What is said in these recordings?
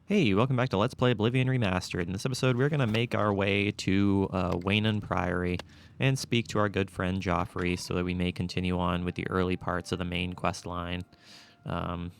Hey, welcome back to Let's Play Oblivion Remastered. In this episode, we're going to make our way to Waynon Priory and speak to our good friend Joffrey so that we may continue on with the early parts of the main quest line.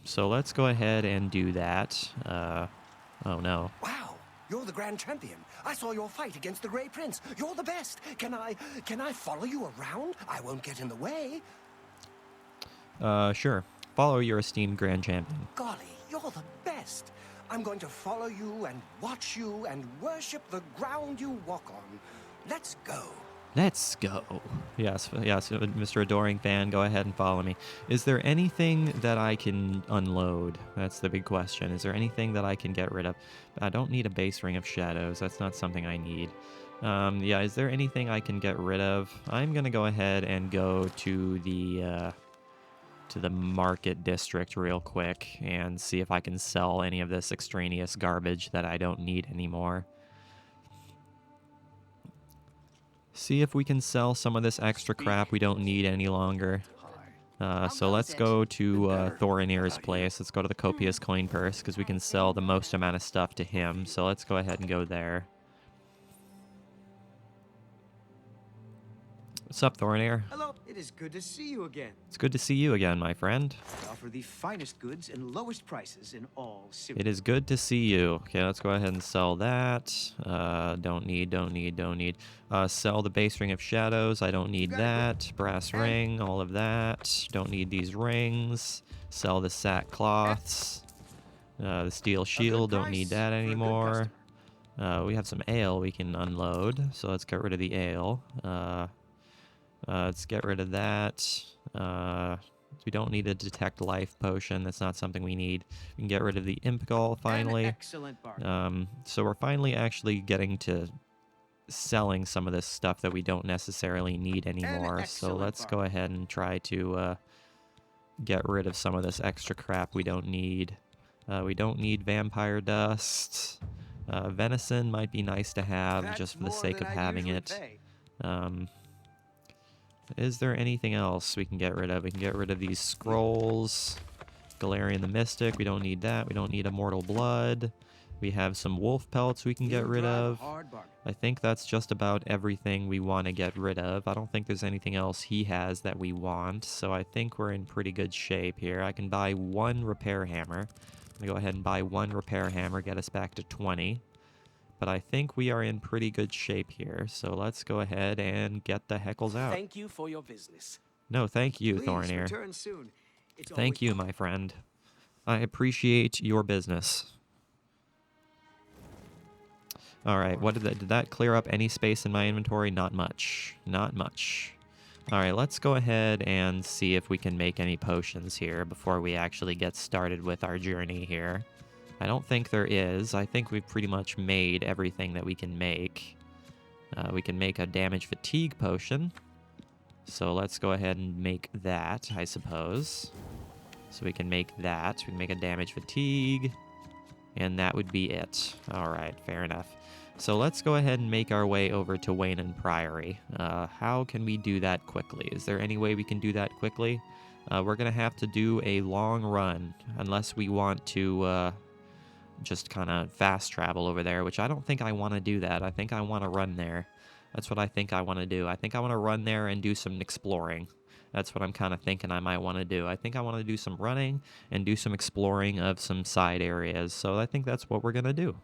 So let's go ahead and do that. Oh no. Wow, you're the grand champion. I saw your fight against the Grey Prince. You're the best. Can I follow you around? I won't get in the way. Sure. Follow your esteemed Grand Champion. Golly, you're the best. I'm going to follow you and watch you and worship the ground you walk on. Let's go. Let's go. Yes, Mr. Adoring Fan, go ahead and follow me. Is there anything that I can unload? That's the big question. Is there anything that I can get rid of? I don't need a base ring of shadows. That's not something I need. Yeah, is there anything I can get rid of? I'm going to go ahead and go to the market district real quick and see if I can sell any of this extraneous garbage that I don't need anymore. See if we can sell some of this extra crap we don't need any longer. So let's go to Thorinir's place. Let's go to the Copious Coin Purse because we can sell the most amount of stuff to him. So let's go ahead and go there. What's up, Thorinir? Hello, it is good to see you again. It's good to see you again, my friend. I offer the finest goods and lowest prices in all Syria. It is good to see you. Okay, let's go ahead and sell that. Don't need. Sell the base ring of shadows. I don't need that. Brass ring, all of that. Don't need these rings. Sell the sackcloths. The steel shield, don't need that anymore. We have some ale we can unload, so let's get rid of the ale. Let's get rid of that. We don't need a detect life potion. That's not something we need. We can get rid of the imp gall finally. An excellent bargain. So we're finally actually getting to selling some of this stuff that we don't necessarily need anymore. So let's go ahead and try to get rid of some of this extra crap we don't need. We don't need vampire dust. Venison might be nice to have That's just for the more sake than of I having usually it. pay. Is there anything else we can get rid of? We can get rid of these scrolls. Galarian the Mystic, we don't need that. We don't need Immortal Blood. We have some wolf pelts we can get You rid drive a of. hard bargain. I think that's just about everything we want to get rid of. I don't think there's anything else he has that we want, so I think we're in pretty good shape here. I can buy one repair hammer. I'm going to go ahead and buy one repair hammer, get us back to 20. But I think we are in pretty good shape here, so let's go ahead and get the heckles out. Thank you for your business. No, thank you, Please Thorinir. return soon. It's Thank you, my friend. I appreciate your business. Alright, what did that clear up any space in my inventory? Not much. Not much. Alright, let's go ahead and see if we can make any potions here before we actually get started with our journey here. I don't think there is. I think we've pretty much made everything that we can make. We can make a damage fatigue potion. So let's go ahead and make that, I suppose. So we can make that. We can make a damage fatigue. And that would be it. Alright, fair enough. So let's go ahead and make our way over to Waynon Priory. How can we do that quickly? Is there any way we can do that quickly? We're going to have to do a long run, unless we want to just kind of fast travel over there, which I don't think I want to do that. I think I want to run there. That's what I think I want to do. I think I want to run there and do some exploring. That's what I'm kind of thinking I might want to do. I think I want to do some running and do some exploring of some side areas. So I think that's what we're going to do.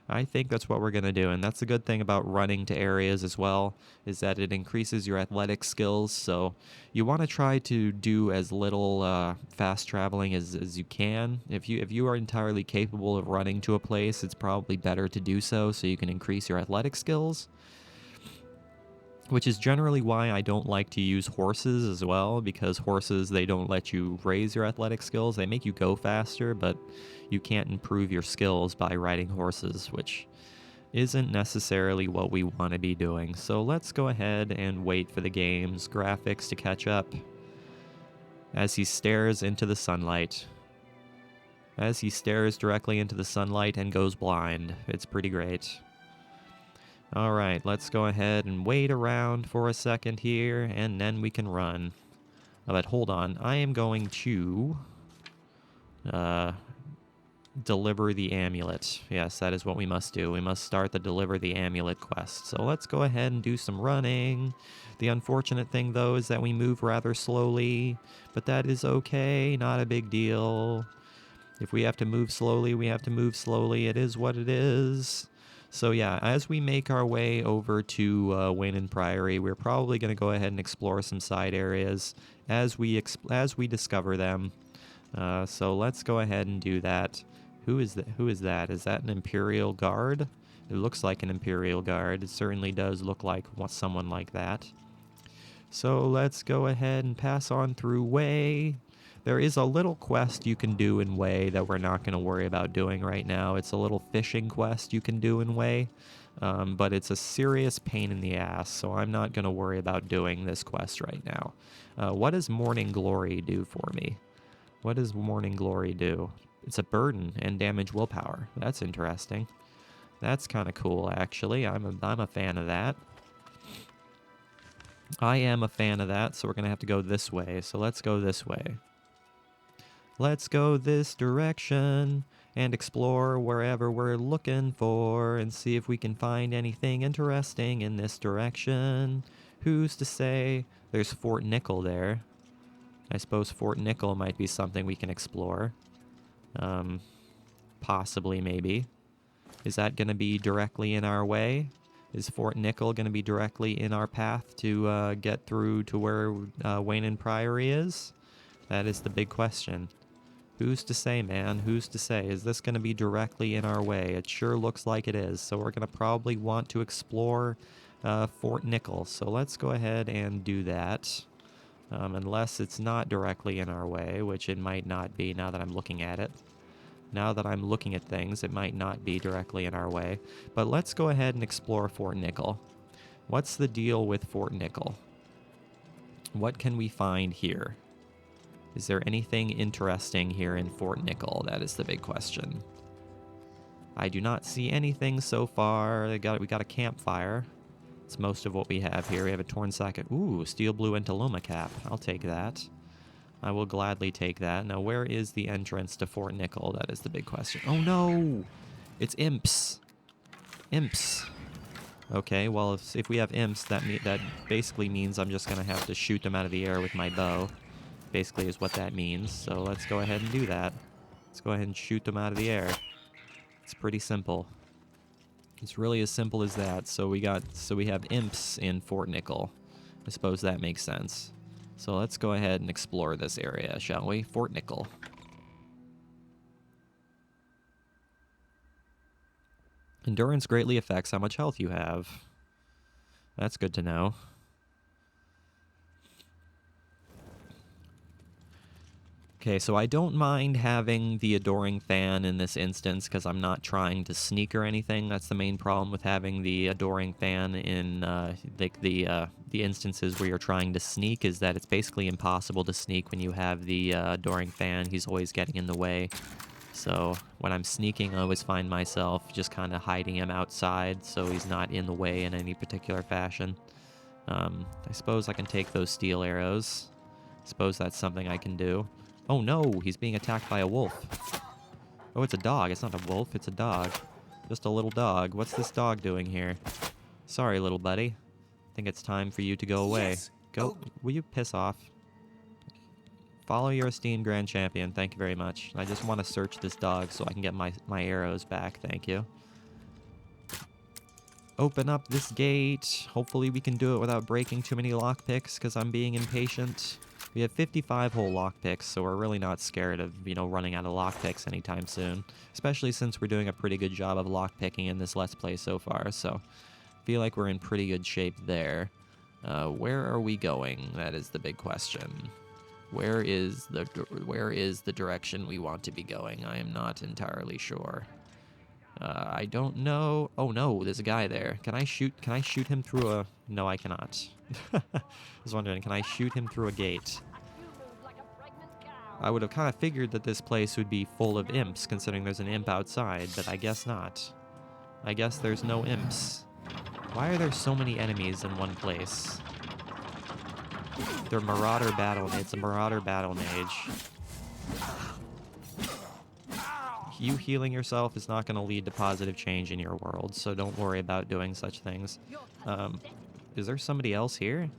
I think that's what we're going to do, and that's the good thing about running to areas as well, is that it increases your athletic skills, so you want to try to do as little fast traveling as you can. If you are entirely capable of running to a place, it's probably better to do so you can increase your athletic skills. Which is generally why I don't like to use horses as well, because horses, they don't let you raise your athletic skills. They make you go faster, but you can't improve your skills by riding horses, which isn't necessarily what we want to be doing. So let's go ahead and wait for the game's graphics to catch up as he stares into the sunlight. As he stares directly into the sunlight and goes blind. It's pretty great. Alright, let's go ahead and wait around for a second here, and then we can run. But hold on, I am going to Deliver the amulet. Yes, that is what we must do. We must start the deliver the amulet quest. So let's go ahead and do some running. The unfortunate thing, though, is that we move rather slowly, but that is okay, not a big deal. If we have to move slowly, we have to move slowly. It is what it is. So yeah, as we make our way over to Wayne and Priory, we're probably going to go ahead and explore some side areas as we discover them. So let's go ahead and do that. Who is that? Who is that? Is that an Imperial Guard? It looks like an Imperial Guard. It certainly does look like someone like that. So let's go ahead and pass on through Way. There is a little quest you can do in Way that we're not going to worry about doing right now. It's a little fishing quest you can do in Way, but it's a serious pain in the ass, so I'm not going to worry about doing this quest right now. What does Morning Glory do for me? What does Morning Glory do? It's a burden and damage willpower. That's interesting. That's kind of cool, actually. I'm a fan of that. I am a fan of that, so we're going to have to go this way. So let's go this way. Let's go this direction and explore wherever we're looking for and see if we can find anything interesting in this direction. Who's to say? There's Fort Nickel there. I suppose Fort Nickel might be something we can explore. Possibly, maybe. Is that going to be directly in our way? Is Fort Nickel going to be directly in our path to get through to where Wayne and Priory is? That is the big question. Who's to say, man? Who's to say? Is this going to be directly in our way? It sure looks like it is. So we're going to probably want to explore Fort Nickel. So let's go ahead and do that. Unless it's not directly in our way, which it might not be now that I'm looking at it. Now that I'm looking at things, it might not be directly in our way. But let's go ahead and explore Fort Nickel. What's the deal with Fort Nickel? What can we find here? Is there anything interesting here in Fort Nickel? That is the big question. I do not see anything so far. We got a campfire. It's most of what we have here. We have a torn sack. Ooh, steel blue Entaloma cap. I'll take that. I will gladly take that. Now, where is the entrance to Fort Nickel? That is the big question. Oh, no! It's imps. Imps. Okay, well, if we have imps, that basically means I'm just going to have to shoot them out of the air with my bow. Basically is what that means. So let's go ahead and do that. Let's go ahead and shoot them out of the air. It's pretty simple. It's really as simple as that. So we have imps in Fort Nickel. I suppose that makes sense. So let's go ahead and explore this area, shall we? Fort Nickel. Endurance greatly affects how much health you have. That's good to know. Okay, so I don't mind having the Adoring Fan in this instance because I'm not trying to sneak or anything. That's the main problem with having the Adoring Fan in the instances where you're trying to sneak, is that it's basically impossible to sneak when you have the Adoring Fan. He's always getting in the way. So when I'm sneaking, I always find myself just kind of hiding him outside so he's not in the way in any particular fashion. I suppose I can take those steel arrows. I suppose that's something I can do. Oh no, he's being attacked by a wolf. Oh, it's a dog. It's not a wolf, it's a dog. Just a little dog. What's this dog doing here? Sorry, little buddy. I think it's time for you to go away. Yes. Go. Will you piss off? Follow your esteemed Grand Champion. Thank you very much. I just want to search this dog so I can get my arrows back. Thank you. Open up this gate. Hopefully we can do it without breaking too many lockpicks because I'm being impatient. We have 55 whole lockpicks, so we're really not scared of, running out of lockpicks anytime soon. Especially since we're doing a pretty good job of lockpicking in this Let's Play so far, so I feel like we're in pretty good shape there. Where are we going? That is the big question. Where is the direction we want to be going? I am not entirely sure. I don't know. Oh no, there's a guy there. Can I shoot him through a... No, I cannot. I was wondering, can I shoot him through a gate? I would have kind of figured that this place would be full of imps, considering there's an imp outside, but I guess not. I guess there's no imps. Why are there so many enemies in one place? They're Marauder Battle... It's a Marauder Battle Mage. you healing yourself is not going to lead to positive change in your world, so don't worry about doing such things. Is there somebody else here?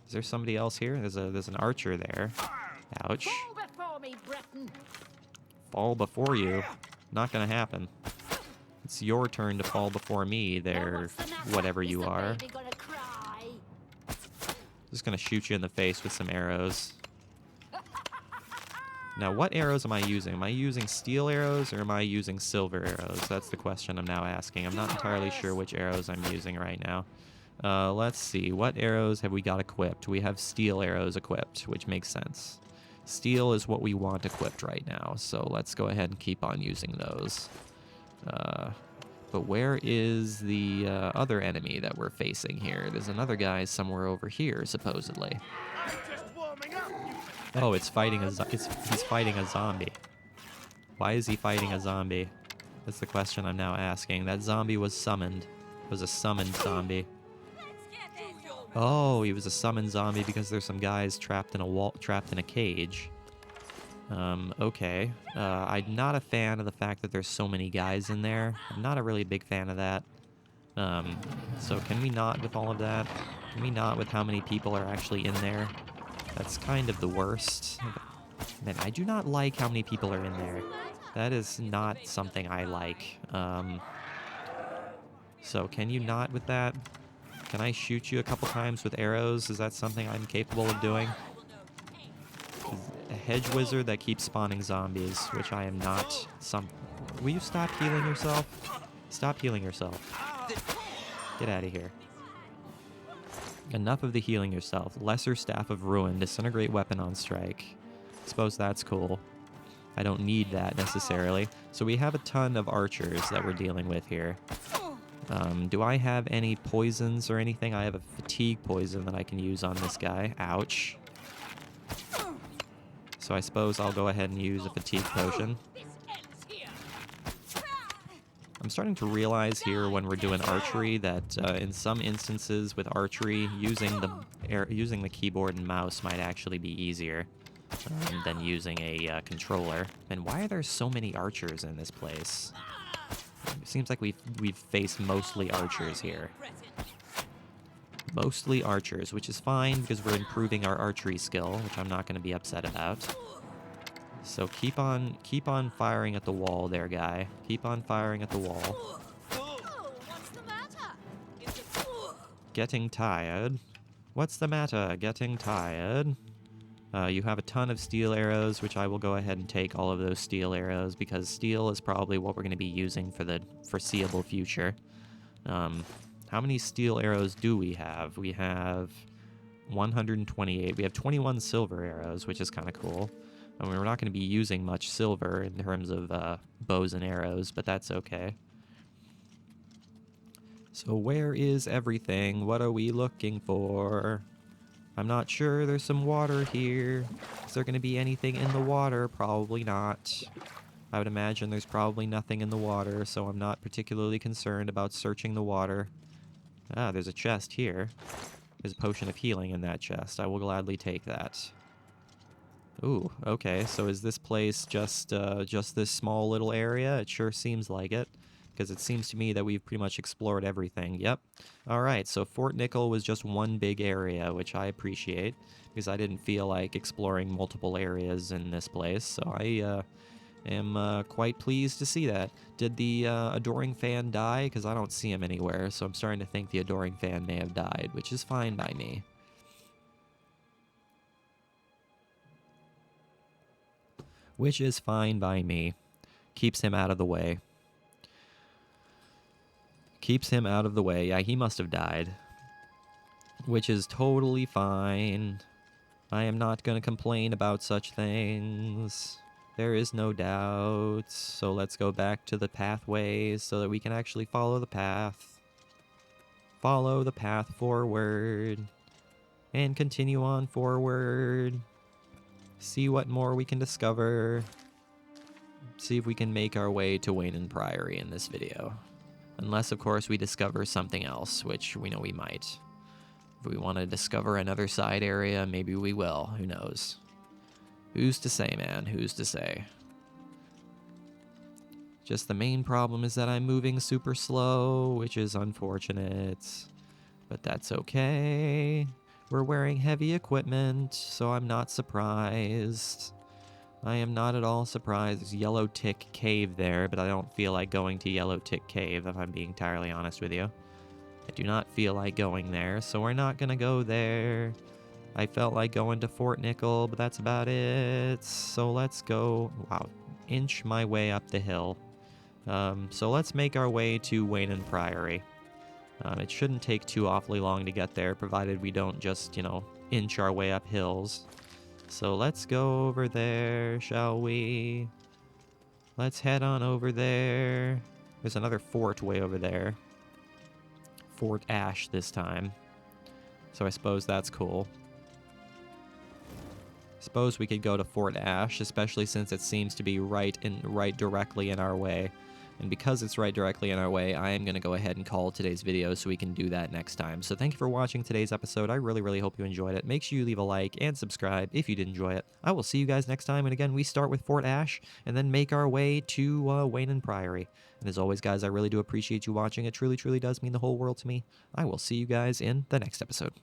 Is there somebody else here? There's an archer there. Ouch. Fall before me, Breton. Fall before you? Not gonna happen. It's your turn to fall before me there, whatever you are. Just gonna shoot you in the face with some arrows. Now, what arrows am I using? Am I using steel arrows or am I using silver arrows? That's the question I'm now asking. I'm not entirely sure which arrows I'm using right now. Let's see. What arrows have we got equipped? We have steel arrows equipped, which makes sense. Steel is what we want equipped right now, so let's go ahead and keep on using those. But where is the other enemy that we're facing here? There's another guy somewhere over here, supposedly. Oh, he's fighting a zombie. Why is he fighting a zombie? That's the question I'm now asking. That zombie was summoned. It was a summoned zombie. Oh, he was a summoned zombie because there's some guys trapped in a cage. Okay. I'm not a fan of the fact that there's so many guys in there. I'm not a really big fan of that. So can we not with all of that? Can we not with how many people are actually in there? That's kind of the worst. Man, I do not like how many people are in there. That is not something I like. So can you not with that? Can I shoot you a couple times with arrows? Is that something I'm capable of doing? A hedge wizard that keeps spawning zombies, which I am not. Will you stop healing yourself? Stop healing yourself. Get out of here. Enough of the healing yourself. Lesser Staff of Ruin. Disintegrate weapon on strike. Suppose that's cool. I don't need that necessarily. So we have a ton of archers that we're dealing with here. Do I have any poisons or anything? I have a fatigue poison that I can use on this guy. Ouch. So I suppose I'll go ahead and use a fatigue potion. I'm starting to realize here when we're doing archery that in some instances with archery, using the keyboard and mouse might actually be easier than using a controller. And why are there so many archers in this place? It seems like we've faced mostly archers here. Mostly archers, which is fine because we're improving our archery skill, which I'm not going to be upset about. So keep on firing at the wall there, guy. Keep on firing at the wall. What's the matter? Getting tired. What's the matter? Getting tired. You have a ton of steel arrows, which I will go ahead and take all of those steel arrows because steel is probably what we're going to be using for the foreseeable future. How many steel arrows do we have? We have 128. We have 21 silver arrows, which is kind of cool. I mean, we're not going to be using much silver in terms of bows and arrows, but that's okay. So where is everything? What are we looking for? I'm not sure. There's some water here. Is there going to be anything in the water? Probably not. I would imagine there's probably nothing in the water, so I'm not particularly concerned about searching the water. Ah, there's a chest here. There's a potion of healing in that chest. I will gladly take that. Ooh, okay. So is this place just this small little area? It sure seems like it. Because it seems to me that we've pretty much explored everything. Yep. Alright, so Fort Nickel was just one big area, which I appreciate, because I didn't feel like exploring multiple areas in this place, so I am quite pleased to see that. Did the Adoring Fan die? Because I don't see him anywhere, so I'm starting to think the Adoring Fan may have died, which is fine by me. Which is fine by me. Keeps him out of the way. Keeps him out of the way. Yeah, he must have died. Which is totally fine. I am not going to complain about such things. There is no doubt. So let's go back to the pathways so that we can actually follow the path. Follow the path forward. And continue on forward. See what more we can discover. See if we can make our way to Wayne Priory in this video. Unless, of course, we discover something else, which we know we might. If we want to discover another side area, maybe we will. Who knows? Who's to say, man? Who's to say? Just the main problem is that I'm moving super slow, which is unfortunate. But that's okay. We're wearing heavy equipment, so I'm not surprised. I am not at all surprised. There's Yellow Tick Cave there, but I don't feel like going to Yellow Tick Cave, if I'm being entirely honest with you. I do not feel like going there, so we're not gonna go there. I felt like going to Fort Nickel, but that's about it. So let's go, wow, inch my way up the hill. So let's make our way to Wayne Priory. It shouldn't take too awfully long to get there, provided we don't just, inch our way up hills. So let's go over there, shall we? Let's head on over there. There's another fort way over there. Fort Ash this time. So I suppose that's cool. Suppose we could go to Fort Ash, especially since it seems to be right directly in our way. And because it's right directly in our way, I am going to go ahead and call today's video so we can do that next time. So thank you for watching today's episode. I really, really hope you enjoyed it. Make sure you leave a like and subscribe if you did enjoy it. I will see you guys next time. And again, we start with Fort Ash and then make our way to Wayne Priory. And as always, guys, I really do appreciate you watching. It truly, truly does mean the whole world to me. I will see you guys in the next episode.